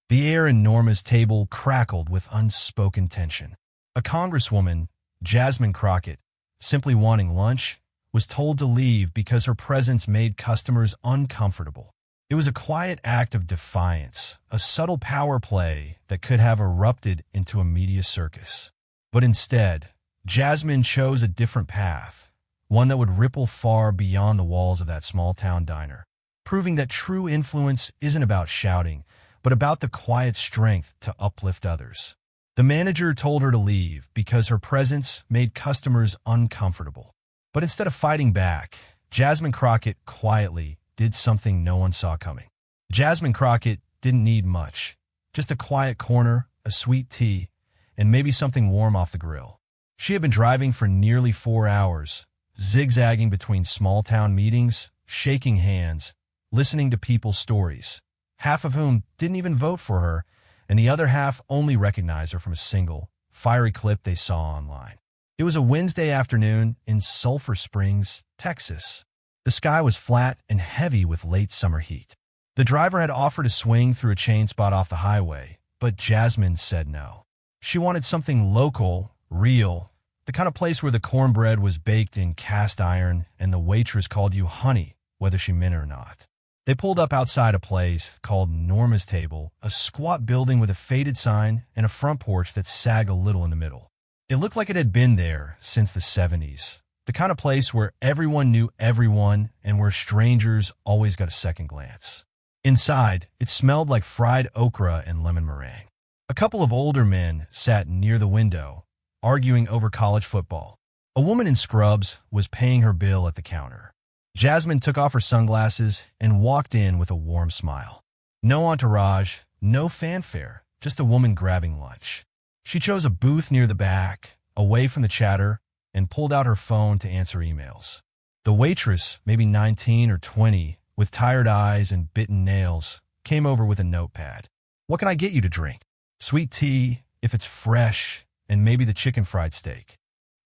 The air in Norma's table crackled with unspoken tension. A congresswoman, Jasmine Crockett, simply wanting lunch, was told to leave because her presence made customers uncomfortable. It was a quiet act of defiance, a subtle power play that could have erupted into a media circus. But instead, Jasmine chose a different path, one that would ripple far beyond the walls of that small-town diner, proving that true influence isn't about shouting, but about the quiet strength to uplift others. The manager told her to leave because her presence made customers uncomfortable. But instead of fighting back, Jasmine Crockett quietly did something no one saw coming. Jasmine Crockett didn't need much, just a quiet corner, a sweet tea, and maybe something warm off the grill. She had been driving for nearly 4 hours, zigzagging between small-town meetings, shaking hands, listening to people's stories, half of whom didn't even vote for her, and the other half only recognized her from a single, fiery clip they saw online. It was a Wednesday afternoon in Sulphur Springs, Texas. The sky was flat and heavy with late summer heat. The driver had offered to swing through a chain spot off the highway, but Jasmine said no. She wanted something local, real, the kind of place where the cornbread was baked in cast iron and the waitress called you honey, whether she meant it or not. They pulled up outside a place called Norma's Table, a squat building with a faded sign and a front porch that sagged a little in the middle. It looked like it had been there since the 70s, the kind of place where everyone knew everyone and where strangers always got a second glance. Inside, it smelled like fried okra and lemon meringue. A couple of older men sat near the window, arguing over college football. A woman in scrubs was paying her bill at the counter. Jasmine took off her sunglasses and walked in with a warm smile. No entourage, no fanfare, just a woman grabbing lunch. She chose a booth near the back, away from the chatter, and pulled out her phone to answer emails. The waitress, maybe 19 or 20, with tired eyes and bitten nails, came over with a notepad. "What can I get you to drink?" "Sweet tea, if it's fresh, and maybe the chicken fried steak."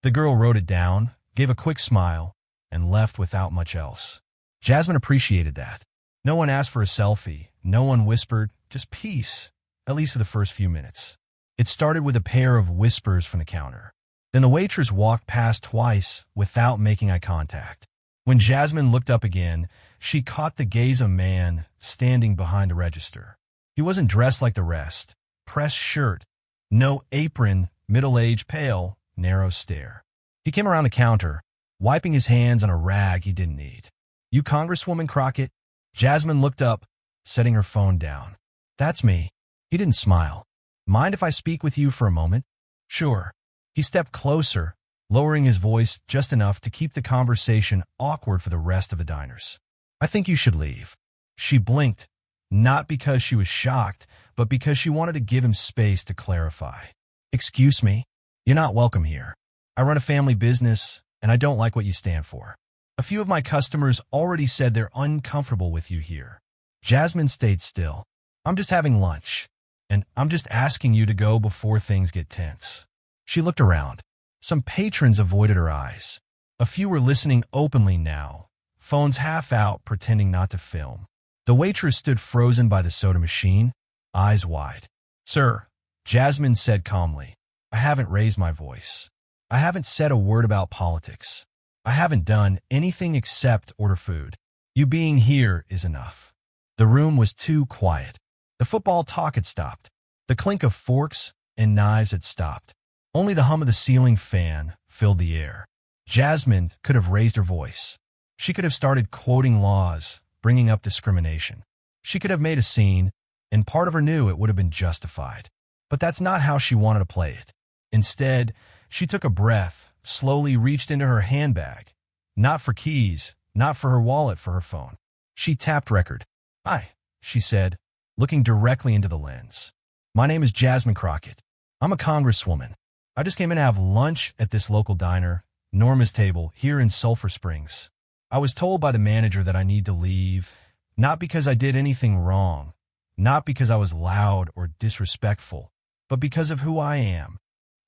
The girl wrote it down, gave a quick smile, and left without much else. Jasmine appreciated that. No one asked for a selfie. No one whispered, just peace, at least for the first few minutes. It started with a pair of whispers from the counter. Then the waitress walked past twice without making eye contact. When Jasmine looked up again, she caught the gaze of a man standing behind the register. He wasn't dressed like the rest. Pressed shirt, no apron, middle-aged, pale, narrow stare. He came around the counter, wiping his hands on a rag he didn't need. "You Congresswoman Crockett?" Jasmine looked up, setting her phone down. "That's me." He didn't smile. "Mind if I speak with you for a moment?" "Sure." He stepped closer, lowering his voice just enough to keep the conversation awkward for the rest of the diners. "I think you should leave." She blinked, not because she was shocked, but because she wanted to give him space to clarify. "Excuse me, you're not welcome here. I run a family business, and I don't like what you stand for. A few of my customers already said they're uncomfortable with you here." Jasmine stayed still. "I'm just having lunch, and I'm just asking you to go before things get tense." She looked around. Some patrons avoided her eyes. A few were listening openly now, phones half out, pretending not to film. The waitress stood frozen by the soda machine, eyes wide. "Sir," Jasmine said calmly, "I haven't raised my voice. I haven't said a word about politics. I haven't done anything except order food. You being here is enough." The room was too quiet. The football talk had stopped. The clink of forks and knives had stopped. Only the hum of the ceiling fan filled the air. Jasmine could have raised her voice. She could have started quoting laws, bringing up discrimination. She could have made a scene, and part of her knew it would have been justified. But that's not how she wanted to play it. Instead, she took a breath, slowly reached into her handbag. Not for keys, not for her wallet, for her phone. She tapped record. "Hi," she said, looking directly into the lens. "My name is Jasmine Crockett. I'm a congresswoman. I just came in to have lunch at this local diner, Norma's Table, here in Sulphur Springs. I was told by the manager that I need to leave, not because I did anything wrong, not because I was loud or disrespectful, but because of who I am."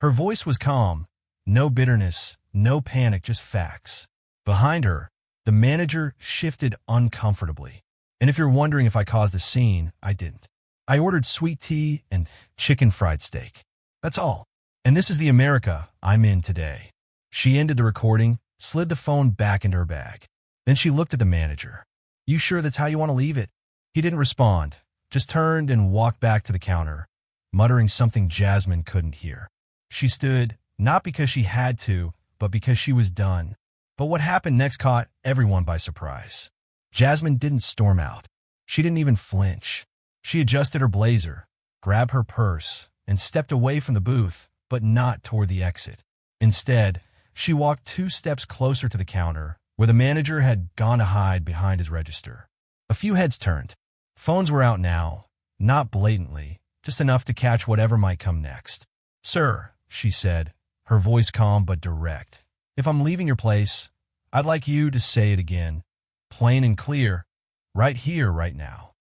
Her voice was calm, no bitterness, no panic, just facts. Behind her, the manager shifted uncomfortably. "And if you're wondering if I caused a scene, I didn't. I ordered sweet tea and chicken fried steak. That's all. And this is the America I'm in today." She ended the recording, slid the phone back into her bag. Then she looked at the manager. "You sure that's how you want to leave it?" He didn't respond, just turned and walked back to the counter, muttering something Jasmine couldn't hear. She stood, not because she had to, but because she was done. But what happened next caught everyone by surprise. Jasmine didn't storm out. She didn't even flinch. She adjusted her blazer, grabbed her purse, and stepped away from the booth, but not toward the exit. Instead, she walked 2 steps closer to the counter, where the manager had gone to hide behind his register. A few heads turned. Phones were out now, not blatantly, just enough to catch whatever might come next. "Sir," she said, her voice calm but direct, "if I'm leaving your place, I'd like you to say it again, plain and clear, right here, right now."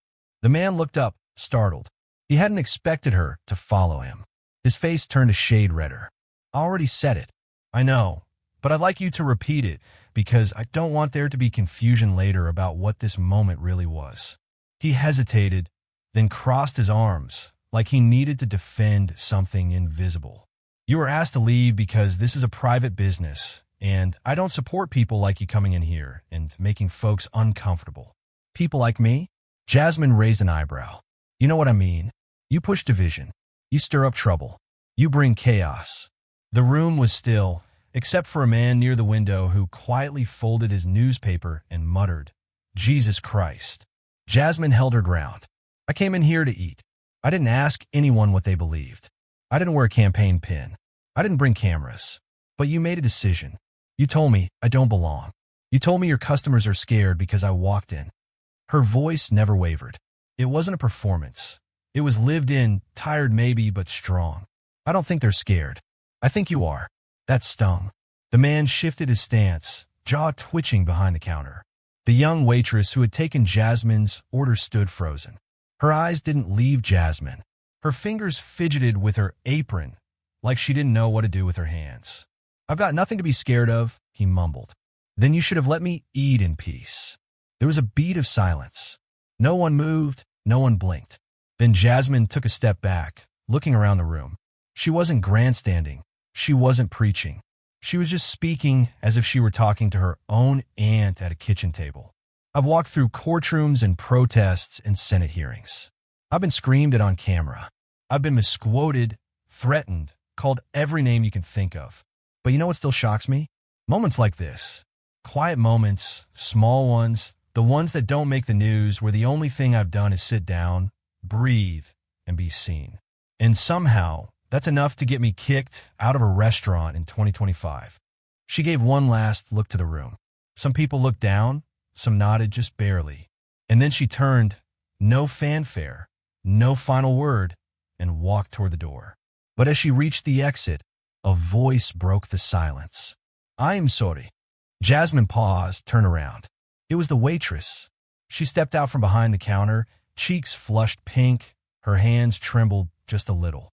The man looked up, startled. He hadn't expected her to follow him. His face turned a shade redder. "I already said it. I know, but I'd like you to repeat it because I don't want there to be confusion later about what this moment really was." He hesitated, then crossed his arms, like he needed to defend something invisible. "You were asked to leave because this is a private business, and I don't support people like you coming in here and making folks uncomfortable." "People like me?" Jasmine raised an eyebrow. "You know what I mean. You push division. You stir up trouble. You bring chaos." The room was still, except for a man near the window who quietly folded his newspaper and muttered, "Jesus Christ." Jasmine held her ground. "I came in here to eat. I didn't ask anyone what they believed. I didn't wear a campaign pin. I didn't bring cameras. But you made a decision. You told me I don't belong. You told me your customers are scared because I walked in." Her voice never wavered. It wasn't a performance. It was lived in, tired maybe, but strong. "I don't think they're scared. I think you are." That stung. The man shifted his stance, jaw twitching behind the counter. The young waitress who had taken Jasmine's order stood frozen. Her eyes didn't leave Jasmine. Her fingers fidgeted with her apron, like she didn't know what to do with her hands. "I've got nothing to be scared of," he mumbled. "Then you should have let me eat in peace." There was a beat of silence. No one moved, no one blinked. Then Jasmine took a step back, looking around the room. She wasn't grandstanding. She wasn't preaching. She was just speaking as if she were talking to her own aunt at a kitchen table. "I've walked through courtrooms and protests and Senate hearings. I've been screamed at on camera. I've been misquoted, threatened, called every name you can think of. But you know what still shocks me? Moments like this. Quiet moments, small ones, the ones that don't make the news, where the only thing I've done is sit down, breathe, and be seen. And somehow, that's enough to get me kicked out of a restaurant in 2025. She gave one last look to the room. Some people looked down, some nodded just barely. And then she turned, no fanfare, no final word, and walked toward the door. But as she reached the exit, a voice broke the silence. "I'm sorry." Jasmine paused, turned around. It was the waitress. She stepped out from behind the counter, cheeks flushed pink, her hands trembled just a little.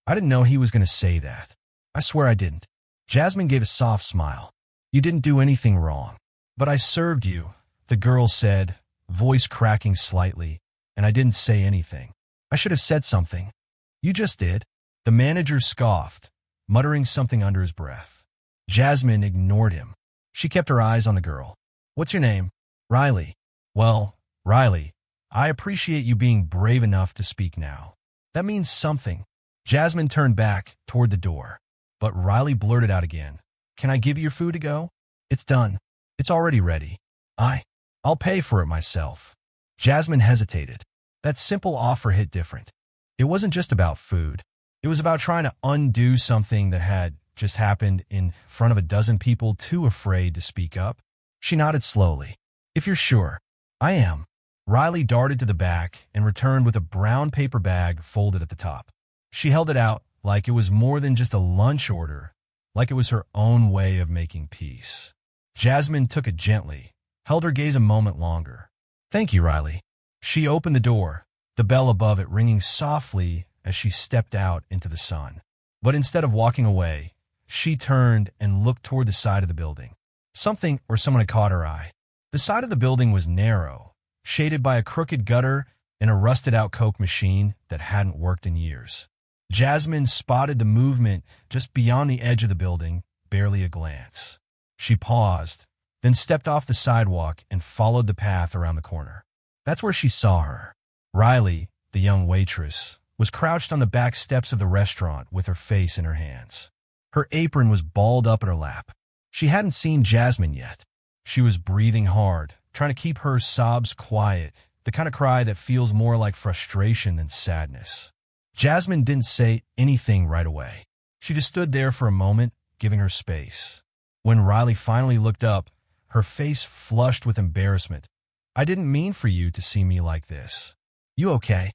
I didn't know he was going to say that. I swear I didn't." Jasmine gave a soft smile. "You didn't do anything wrong. But I served you," the girl said, voice cracking slightly, "and I didn't say anything. I should have said something." "You just did." The manager scoffed, muttering something under his breath. Jasmine ignored him. She kept her eyes on the girl. "What's your name?" "Riley." "Well, Riley, I appreciate you being brave enough to speak now. That means something." Jasmine turned back toward the door, but Riley blurted out again, "Can I give you your food to go?" "It's done. It's already ready." I'll pay for it myself." Jasmine hesitated. That simple offer hit different. It wasn't just about food. It was about trying to undo something that had just happened in front of a dozen people too afraid to speak up. She nodded slowly. "If you're sure." "I am." Riley darted to the back and returned with a brown paper bag folded at the top. She held it out like it was more than just a lunch order, like it was her own way of making peace. Jasmine took it gently, held her gaze a moment longer. "Thank you, Riley." She opened the door, the bell above it ringing softly as she stepped out into the sun. But instead of walking away, she turned and looked toward the side of the building. Something or someone had caught her eye. The side of the building was narrow, shaded by a crooked gutter and a rusted-out Coke machine that hadn't worked in years. Jasmine spotted the movement just beyond the edge of the building, barely a glance. She paused, then stepped off the sidewalk and followed the path around the corner. That's where she saw her. Riley, the young waitress, was crouched on the back steps of the restaurant with her face in her hands. Her apron was balled up at her lap. She hadn't seen Jasmine yet. She was breathing hard, trying to keep her sobs quiet, the kind of cry that feels more like frustration than sadness. Jasmine didn't say anything right away. She just stood there for a moment, giving her space. When Riley finally looked up, her face flushed with embarrassment. "I didn't mean for you to see me like this. You okay?"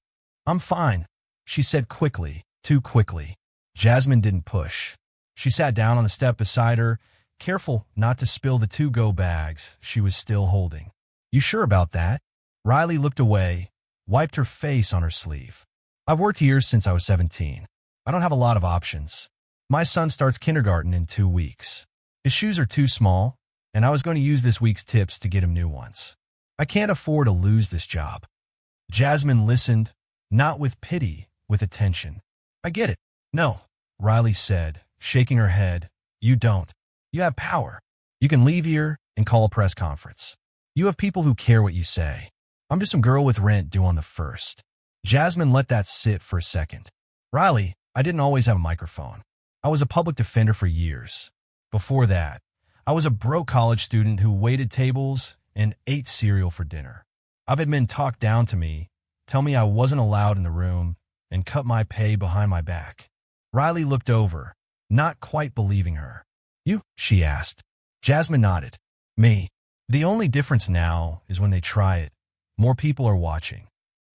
"I'm fine," she said quickly, too quickly. Jasmine didn't push. She sat down on the step beside her, careful not to spill the to-go bags she was still holding. "You sure about that?" Riley looked away, wiped her face on her sleeve. "I've worked here since I was 17. I don't have a lot of options. My son starts kindergarten in 2 weeks. His shoes are too small, and I was going to use this week's tips to get him new ones. I can't afford to lose this job." Jasmine listened, not with pity, with attention. "I get it." "No," Riley said, shaking her head. "You don't. You have power. You can leave here and call a press conference. You have people who care what you say. I'm just some girl with rent due on the 1st. Jasmine let that sit for a second. "Riley, I didn't always have a microphone. I was a public defender for years. Before that, I was a broke college student who waited tables and ate cereal for dinner. I've had men talk down to me, tell me I wasn't allowed in the room, and cut my pay behind my back." Riley looked over, not quite believing her. "You?" she asked. Jasmine nodded. "Me. The only difference now is when they try it, more people are watching."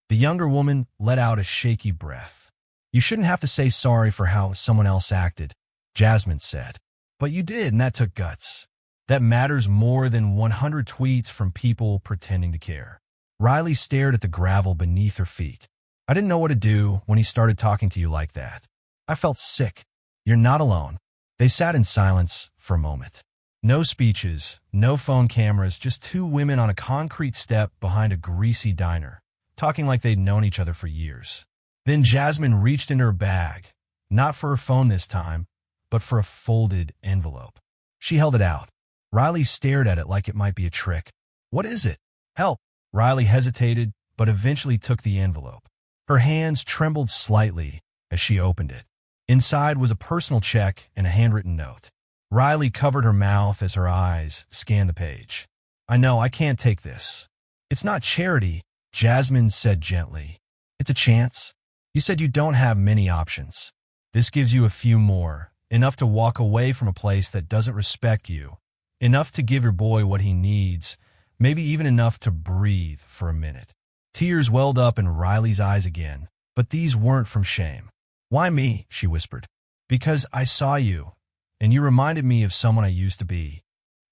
The younger woman let out a shaky breath. "You shouldn't have to say sorry for how someone else acted," Jasmine said. "But you did, and that took guts. That matters more than 100 tweets from people pretending to care." Riley stared at the gravel beneath her feet. "I didn't know what to do when he started talking to you like that. I felt sick." "You're not alone." They sat in silence for a moment. No speeches, no phone cameras, just 2 women on a concrete step behind a greasy diner, talking like they'd known each other for years. Then Jasmine reached into her bag, not for her phone this time, but for a folded envelope. She held it out. Riley stared at it like it might be a trick. "What is it?" "Help." Riley hesitated, but eventually took the envelope. Her hands trembled slightly as she opened it. Inside was a personal check and a handwritten note. Riley covered her mouth as her eyes scanned the page. "I know, I can't take this." "It's not charity," Jasmine said gently. "It's a chance. You said you don't have many options. This gives you a few more, enough to walk away from a place that doesn't respect you, enough to give your boy what he needs, maybe even enough to breathe for a minute." Tears welled up in Riley's eyes again, but these weren't from shame. "Why me?" she whispered. "Because I saw you, and you reminded me of someone I used to be."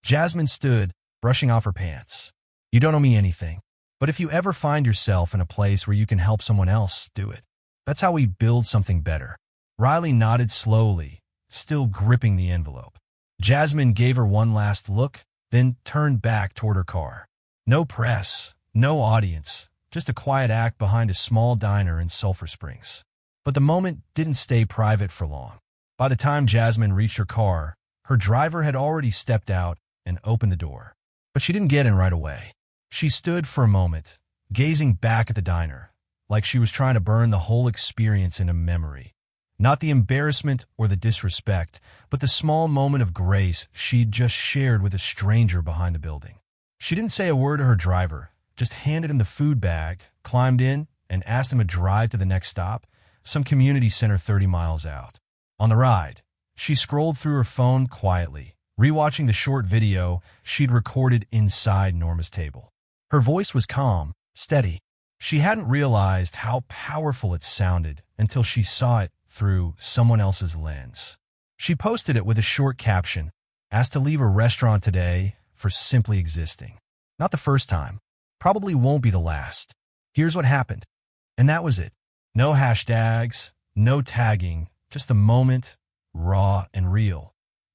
Jasmine stood, brushing off her pants. "You don't owe me anything, but if you ever find yourself in a place where you can help someone else, do it. That's how we build something better." Riley nodded slowly, still gripping the envelope. Jasmine gave her one last look, then turned back toward her car. No press, no audience, just a quiet act behind a small diner in Sulphur Springs. But the moment didn't stay private for long. By the time Jasmine reached her car, her driver had already stepped out and opened the door. But she didn't get in right away. She stood for a moment, gazing back at the diner, like she was trying to burn the whole experience into memory. Not the embarrassment or the disrespect, but the small moment of grace she'd just shared with a stranger behind the building. She didn't say a word to her driver, just handed him the food bag, climbed in, and asked him to drive to the next stop, some community center 30 miles out. On the ride, she scrolled through her phone quietly, rewatching the short video she'd recorded inside Norma's table. Her voice was calm, steady. She hadn't realized how powerful it sounded until she saw it through someone else's lens. She posted it with a short caption, "Asked to leave a restaurant today for simply existing. Not the first time. Probably won't be the last. Here's what happened." And that was it. No hashtags, no tagging, just the moment, raw and real.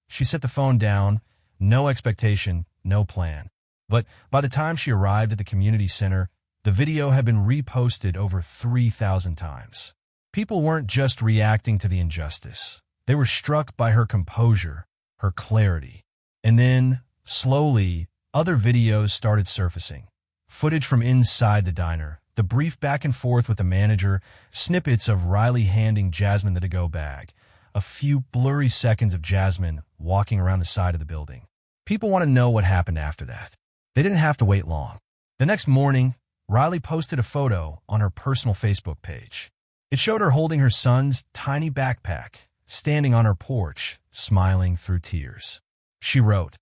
She set the phone down, no expectation, no plan. But by the time she arrived at the community center, The video had been reposted over 3,000 times. People weren't just reacting to the injustice. They were struck by her composure, her clarity. And then, slowly, other videos started surfacing. Footage from inside the diner, the brief back and forth with the manager, snippets of Riley handing Jasmine the to-go bag, a few blurry seconds of Jasmine walking around the side of the building. People want to know what happened after that. They didn't have to wait long. The next morning, Riley posted a photo on her personal Facebook page. It showed her holding her son's tiny backpack, standing on her porch, smiling through tears. She wrote,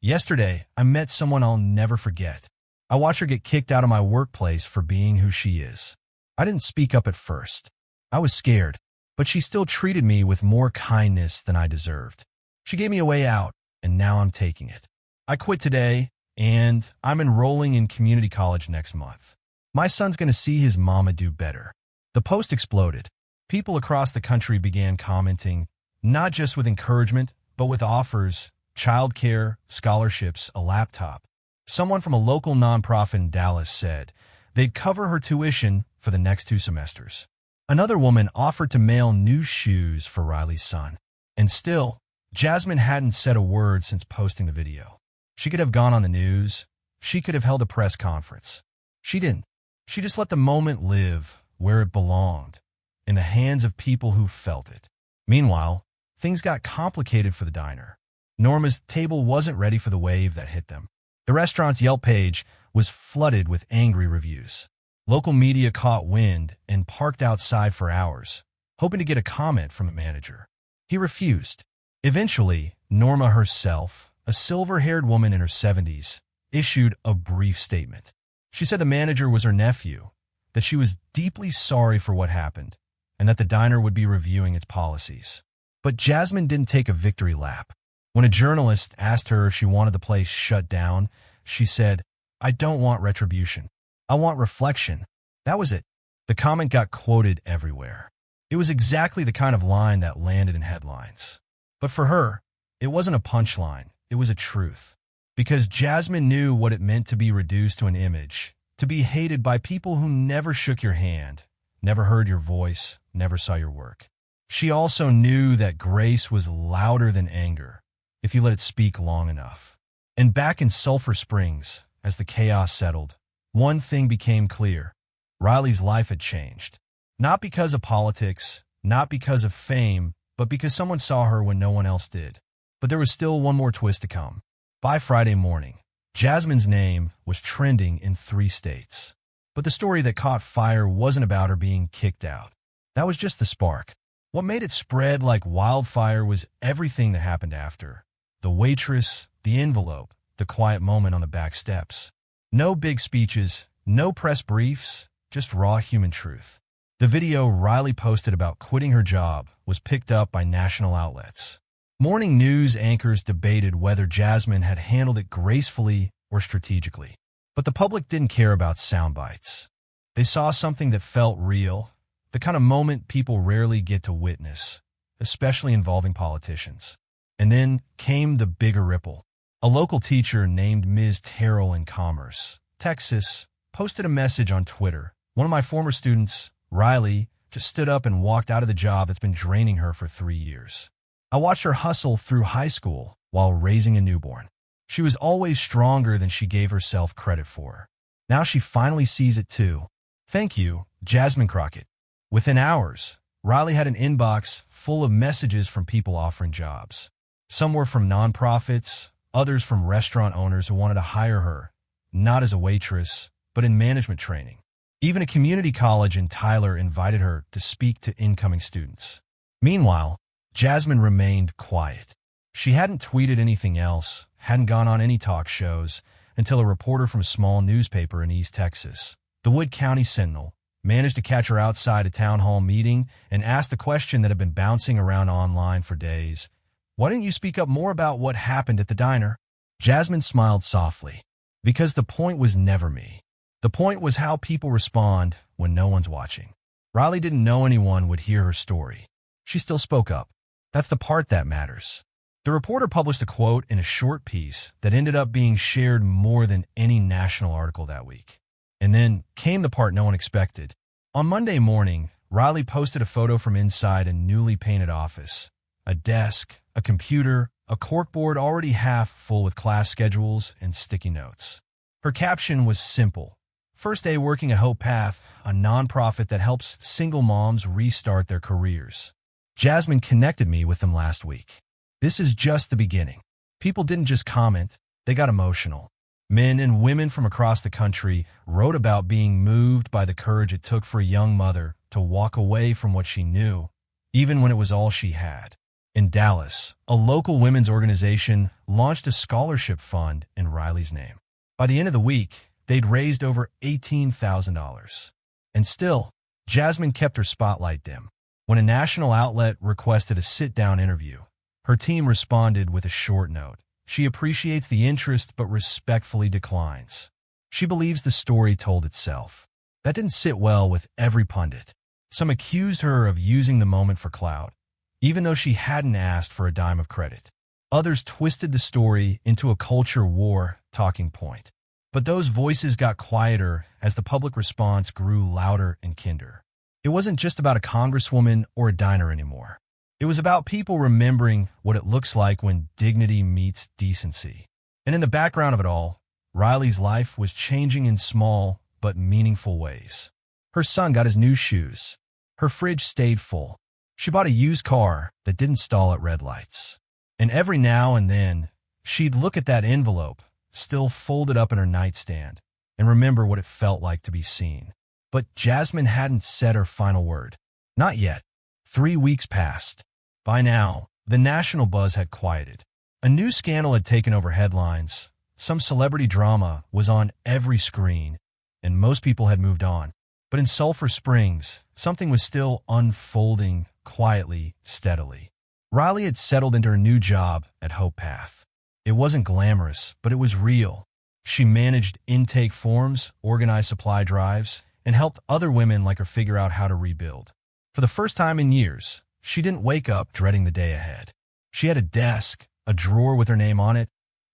"Yesterday, I met someone I'll never forget. I watched her get kicked out of my workplace for being who she is. I didn't speak up at first. I was scared, but she still treated me with more kindness than I deserved. She gave me a way out, and now I'm taking it. I quit today, and I'm enrolling in community college next month. My son's going to see his mama do better." The post exploded. People across the country began commenting, not just with encouragement, but with offers, childcare, scholarships, a laptop. Someone from a local nonprofit in Dallas said they'd cover her tuition for the next 2 semesters. Another woman offered to mail new shoes for Riley's son. And still, Jasmine hadn't said a word since posting the video. She could have gone on the news. She could have held a press conference. She didn't. She just let the moment live where it belonged, in the hands of people who felt it. Meanwhile, things got complicated for the diner. Norma's table wasn't ready for the wave that hit them. The restaurant's Yelp page was flooded with angry reviews. Local media caught wind and parked outside for hours, hoping to get a comment from the manager. He refused. Eventually, Norma herself, a silver-haired woman in her 70s, issued a brief statement. She said the manager was her nephew, that she was deeply sorry for what happened, and that the diner would be reviewing its policies. But Jasmine didn't take a victory lap. When a journalist asked her if she wanted the place shut down, she said, "I don't want retribution. I want reflection." That was it. The comment got quoted everywhere. It was exactly the kind of line that landed in headlines. But for her, it wasn't a punchline. It was a truth. Because Jasmine knew what it meant to be reduced to an image, to be hated by people who never shook your hand, never heard your voice, never saw your work. She also knew that grace was louder than anger, if you let it speak long enough. And back in Sulphur Springs, as the chaos settled, one thing became clear. Riley's life had changed. Not because of politics, not because of fame, but because someone saw her when no one else did. But there was still one more twist to come. By Friday morning, Jasmine's name was trending in 3 states. But the story that caught fire wasn't about her being kicked out. That was just the spark. What made it spread like wildfire was everything that happened after. The waitress, the envelope, the quiet moment on the back steps. No big speeches, no press briefs, just raw human truth. The video Riley posted about quitting her job was picked up by national outlets. Morning news anchors debated whether Jasmine had handled it gracefully or strategically. But the public didn't care about sound bites. They saw something that felt real, the kind of moment people rarely get to witness, especially involving politicians. And then came the bigger ripple. A local teacher named Ms. Terrell in Commerce, Texas, posted a message on Twitter. One of my former students, Riley, just stood up and walked out of the job that's been draining her for 3 years. I watched her hustle through high school while raising a newborn. She was always stronger than she gave herself credit for. Now she finally sees it too. Thank you, Jasmine Crockett. Within hours, Riley had an inbox full of messages from people offering jobs. Some were from nonprofits, others from restaurant owners who wanted to hire her, not as a waitress, but in management training. Even a community college in Tyler invited her to speak to incoming students. Meanwhile, Jasmine remained quiet. She hadn't tweeted anything else, hadn't gone on any talk shows, until a reporter from a small newspaper in East Texas, the Wood County Sentinel, managed to catch her outside a town hall meeting and asked the question that had been bouncing around online for days. "Why didn't you speak up more about what happened at the diner?" Jasmine smiled softly. Because the point was never me. The point was how people respond when no one's watching. Riley didn't know anyone would hear her story. She still spoke up. That's the part that matters. The reporter published a quote in a short piece that ended up being shared more than any national article that week. And then came the part no one expected. On Monday morning, Riley posted a photo from inside a newly painted office. A desk, a computer, a corkboard already half full with class schedules and sticky notes. Her caption was simple. First day working at Hope Path, a nonprofit that helps single moms restart their careers. Jasmine connected me with them last week. This is just the beginning. People didn't just comment, they got emotional. Men and women from across the country wrote about being moved by the courage it took for a young mother to walk away from what she knew, even when it was all she had. In Dallas, a local women's organization launched a scholarship fund in Riley's name. By the end of the week, they'd raised over $18,000. And still, Jasmine kept her spotlight dim. When a national outlet requested a sit-down interview, her team responded with a short note. She appreciates the interest but respectfully declines. She believes the story told itself. That didn't sit well with every pundit. Some accused her of using the moment for clout, even though she hadn't asked for a dime of credit. Others twisted the story into a culture war talking point. But those voices got quieter as the public response grew louder and kinder. It wasn't just about a congresswoman or a diner anymore. It was about people remembering what it looks like when dignity meets decency. And in the background of it all, Riley's life was changing in small but meaningful ways. Her son got his new shoes. Her fridge stayed full. She bought a used car that didn't stall at red lights. And every now and then, she'd look at that envelope, still folded up in her nightstand, and remember what it felt like to be seen. But Jasmine hadn't said her final word. Not yet. 3 weeks passed. By now, the national buzz had quieted. A new scandal had taken over headlines. Some celebrity drama was on every screen, and most people had moved on. But in Sulphur Springs, something was still unfolding quietly, steadily. Riley had settled into her new job at Hope Path. It wasn't glamorous, but it was real. She managed intake forms, organized supply drives, and helped other women like her figure out how to rebuild. For the first time in years, she didn't wake up dreading the day ahead. She had a desk, a drawer with her name on it,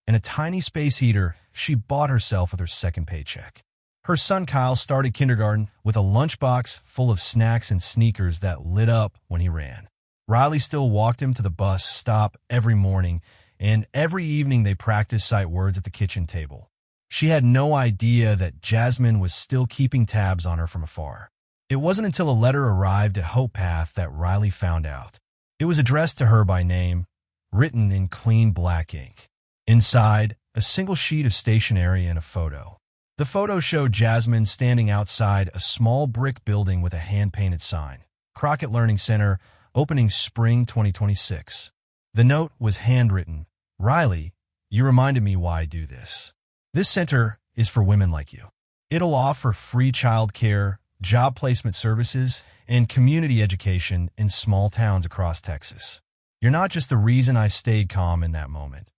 and a tiny space heater she bought herself with her second paycheck. Her son Kyle started kindergarten with a lunchbox full of snacks and sneakers that lit up when he ran. Riley still walked him to the bus stop every morning, and every evening they practiced sight words at the kitchen table. She had no idea that Jasmine was still keeping tabs on her from afar. It wasn't until a letter arrived at Hope Path that Riley found out. It was addressed to her by name, written in clean black ink. Inside, a single sheet of stationery and a photo. The photo showed Jasmine standing outside a small brick building with a hand-painted sign, Crockett Learning Center, opening spring 2026. The note was handwritten. Riley, you reminded me why I do this. This center is for women like you. It'll offer free childcare, job placement services, and community education in small towns across Texas. You're not just the reason I stayed calm in that moment.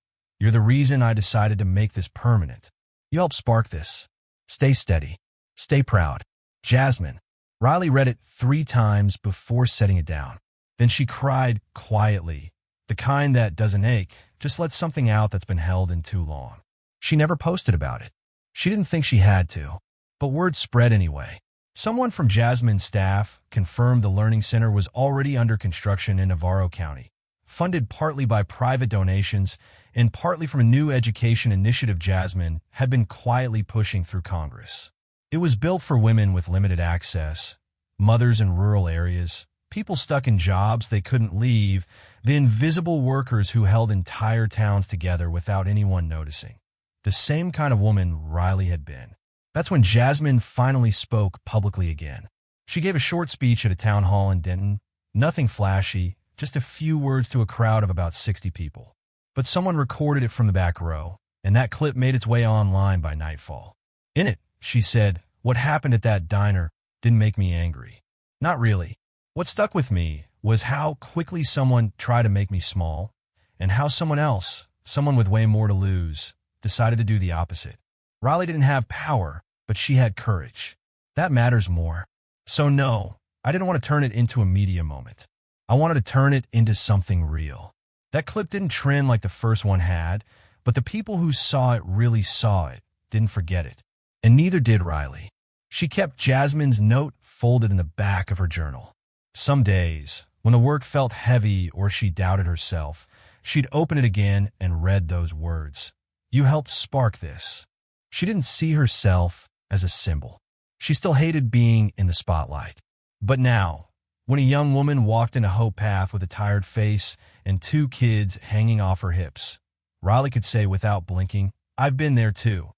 You're the reason I decided to make this permanent. You helped spark this. Stay steady. Stay proud. Jasmine. Riley read it 3 times before setting it down. Then she cried quietly, the kind that doesn't ache, just lets something out that's been held in too long. She never posted about it. She didn't think she had to. But word spread anyway. Someone from Jasmine's staff confirmed the Learning Center was already under construction in Navarro County, funded partly by private donations and partly from a new education initiative Jasmine had been quietly pushing through Congress. It was built for women with limited access, mothers in rural areas, people stuck in jobs they couldn't leave, the invisible workers who held entire towns together without anyone noticing. The same kind of woman Riley had been. That's when Jasmine finally spoke publicly again. She gave a short speech at a town hall in Denton. Nothing flashy, just a few words to a crowd of about 60 people. But someone recorded it from the back row, and that clip made its way online by nightfall. In it, she said, "What happened at that diner didn't make me angry. Not really. What stuck with me was how quickly someone tried to make me small, and how someone else, someone with way more to lose, decided to do the opposite. Riley didn't have power, but she had courage. That matters more. So no, I didn't want to turn it into a media moment. I wanted to turn it into something real." That clip didn't trend like the first one had, but the people who saw it really saw it, didn't forget it. And neither did Riley. She kept Jasmine's note folded in the back of her journal. Some days, when the work felt heavy or she doubted herself, she'd open it again and read those words. You helped spark this. She didn't see herself as a symbol. She still hated being in the spotlight. But now, when a young woman walked into Hope Path with a tired face and 2 kids hanging off her hips, Riley could say without blinking, I've been there too.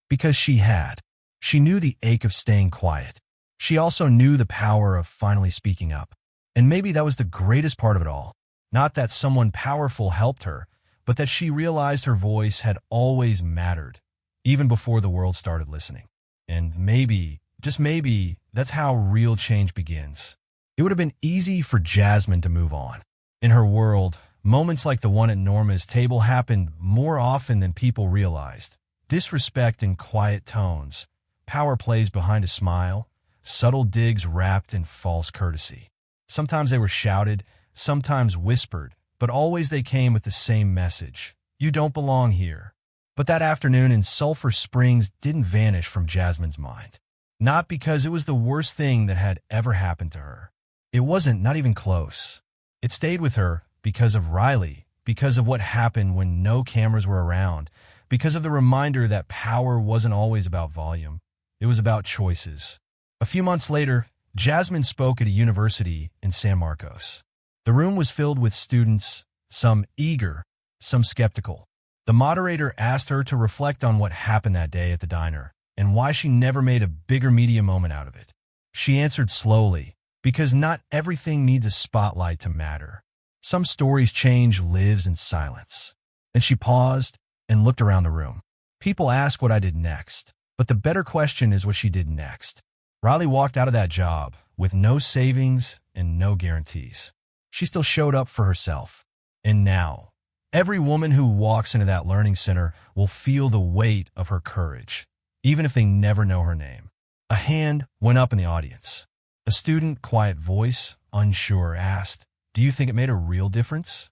Because she had. She knew the ache of staying quiet. She also knew the power of finally speaking up. And maybe that was the greatest part of it all. Not that someone powerful helped her, but that she realized her voice had always mattered, even before the world started listening. And maybe, just maybe, that's how real change begins. It would have been easy for Jasmine to move on. In her world, moments like the one at Norma's table happened more often than people realized. Disrespect in quiet tones, power plays behind a smile, subtle digs wrapped in false courtesy. Sometimes they were shouted, sometimes whispered, but always they came with the same message. You don't belong here. But that afternoon in Sulphur Springs didn't vanish from Jasmine's mind. Not because it was the worst thing that had ever happened to her. It wasn't, not even close. It stayed with her because of Riley, because of what happened when no cameras were around, because of the reminder that power wasn't always about volume. It was about choices. A few months later, Jasmine spoke at a university in San Marcos. The room was filled with students, some eager, some skeptical. The moderator asked her to reflect on what happened that day at the diner and why she never made a bigger media moment out of it. She answered slowly, because not everything needs a spotlight to matter. Some stories' change lives in silence. And she paused and looked around the room. People ask what I did next, but the better question is what she did next. Riley walked out of that job with no savings and no guarantees. She still showed up for herself. And now, every woman who walks into that learning center will feel the weight of her courage, even if they never know her name. A hand went up in the audience. A student, quiet voice, unsure, asked, do you think it made a real difference?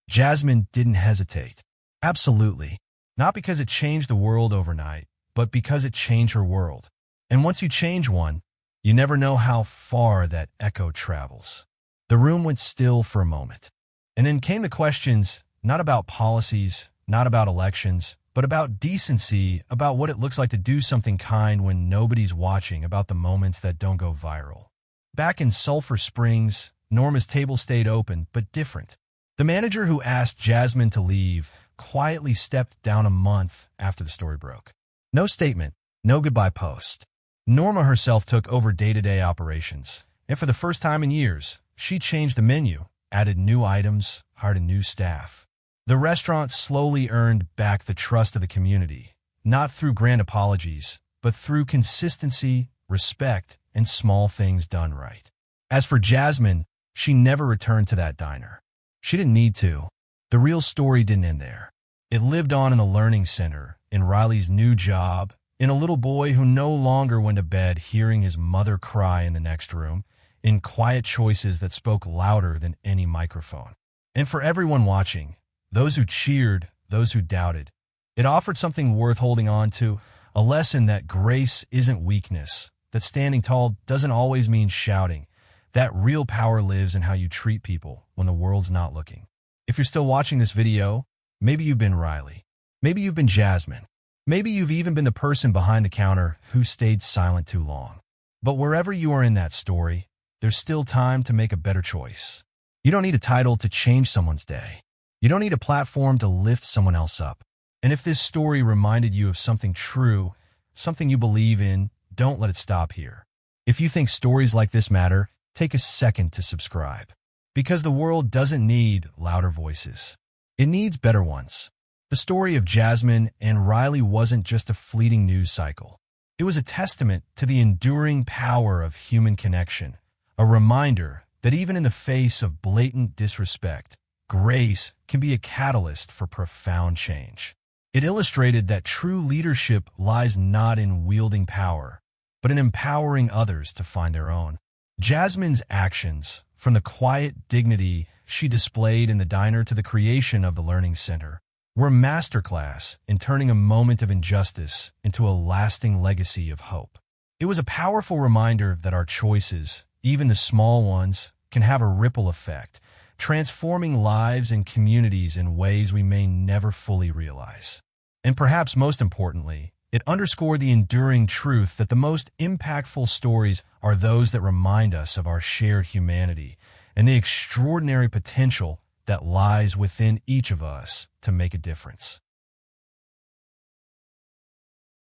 Jasmine didn't hesitate. Absolutely. Not because it changed the world overnight, but because it changed her world. And once you change one, you never know how far that echo travels. The room went still for a moment. And then came the questions, not about policies, not about elections, but about decency, about what it looks like to do something kind when nobody's watching, about the moments that don't go viral. Back in Sulphur Springs, Norma's table stayed open, but different. The manager who asked Jasmine to leave quietly stepped down a month after the story broke. No statement, no goodbye post. Norma herself took over day-to-day operations, and for the first time in years, she changed the menu, added new items, hired a new staff. The restaurant slowly earned back the trust of the community, not through grand apologies, but through consistency, respect, and small things done right. As for Jasmine, she never returned to that diner. She didn't need to. The real story didn't end there. It lived on in the learning center, in Riley's new job, in a little boy who no longer went to bed hearing his mother cry in the next room, in quiet choices that spoke louder than any microphone. And for everyone watching, those who cheered, those who doubted, it offered something worth holding on to, a lesson that grace isn't weakness, that standing tall doesn't always mean shouting, that real power lives in how you treat people when the world's not looking. If you're still watching this video, maybe you've been Riley. Maybe you've been Jasmine. Maybe you've even been the person behind the counter who stayed silent too long. But wherever you are in that story, there's still time to make a better choice. You don't need a title to change someone's day. You don't need a platform to lift someone else up. And if this story reminded you of something true, something you believe in, don't let it stop here. If you think stories like this matter, take a second to subscribe. Because the world doesn't need louder voices. It needs better ones. The story of Jasmine and Riley wasn't just a fleeting news cycle. It was a testament to the enduring power of human connection, a reminder that even in the face of blatant disrespect, grace can be a catalyst for profound change. It illustrated that true leadership lies not in wielding power, but in empowering others to find their own. Jasmine's actions, from the quiet dignity she displayed in the diner to the creation of the Learning Center, were a masterclass in turning a moment of injustice into a lasting legacy of hope. It was a powerful reminder that our choices, even the small ones, can have a ripple effect, transforming lives and communities in ways we may never fully realize. And perhaps most importantly, it underscored the enduring truth that the most impactful stories are those that remind us of our shared humanity and the extraordinary potential that lies within each of us to make a difference.